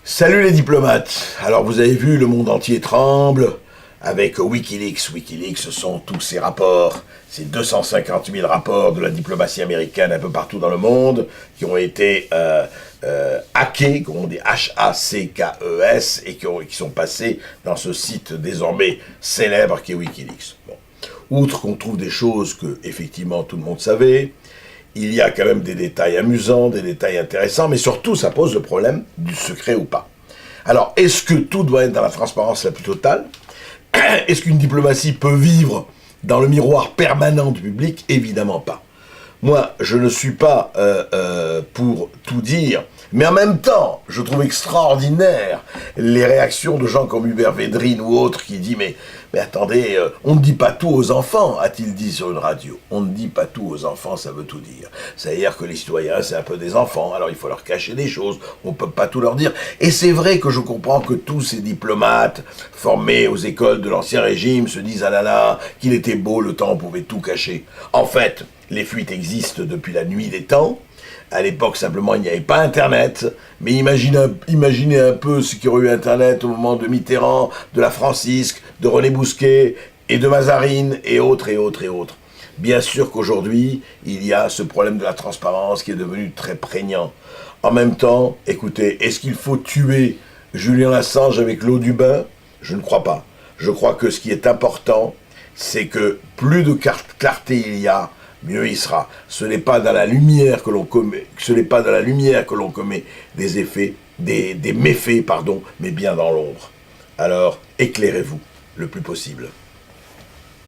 Salut les diplomates. Alors vous avez vu, le monde entier tremble avec Wikileaks. Wikileaks, ce sont tous ces rapports, ces 250 000 rapports de la diplomatie américaine un peu partout dans le monde qui ont été hackés, qu'on dit H-A-C-K-E-S, et qui sont passés dans ce site désormais célèbre qui est Wikileaks. Bon. Outre qu'on trouve des choses que, effectivement, tout le monde savait, il y a quand même des détails amusants, des détails intéressants, mais surtout, ça pose le problème du secret ou pas. Alors, est-ce que tout doit être dans la transparence la plus totale? Est-ce qu'une diplomatie peut vivre dans le miroir permanent du public? Évidemment pas. Moi, je ne suis pas pour tout dire, mais en même temps, je trouve extraordinaire les réactions de gens comme Hubert Védrine ou autres qui disent mais attendez, on ne dit pas tout aux enfants, a-t-il dit sur une radio. On ne dit pas tout aux enfants, ça veut tout dire. C'est-à-dire que les citoyens, c'est un peu des enfants, alors il faut leur cacher des choses, on ne peut pas tout leur dire. Et c'est vrai que je comprends que tous ces diplomates formés aux écoles de l'Ancien Régime se disent « Ah là là, qu'il était beau le temps, on pouvait tout cacher ». En fait, les fuites existent depuis la nuit des temps. À l'époque, simplement, il n'y avait pas Internet. Mais imaginez un peu ce qu'il y aurait eu Internet au moment de Mitterrand, de la Francisque, de René Bousquet et de Mazarine et autres et autres et autres. Bien sûr qu'aujourd'hui, il y a ce problème de la transparence qui est devenu très prégnant. En même temps, écoutez, est-ce qu'il faut tuer Julian Assange avec l'eau du bain? Je ne crois pas. Je crois que ce qui est important, c'est que plus de clarté il y a, mieux il sera. Ce n'est pas dans la lumière que l'on commet, des effets, des méfaits, mais bien dans l'ombre. Alors, éclairez-vous le plus possible.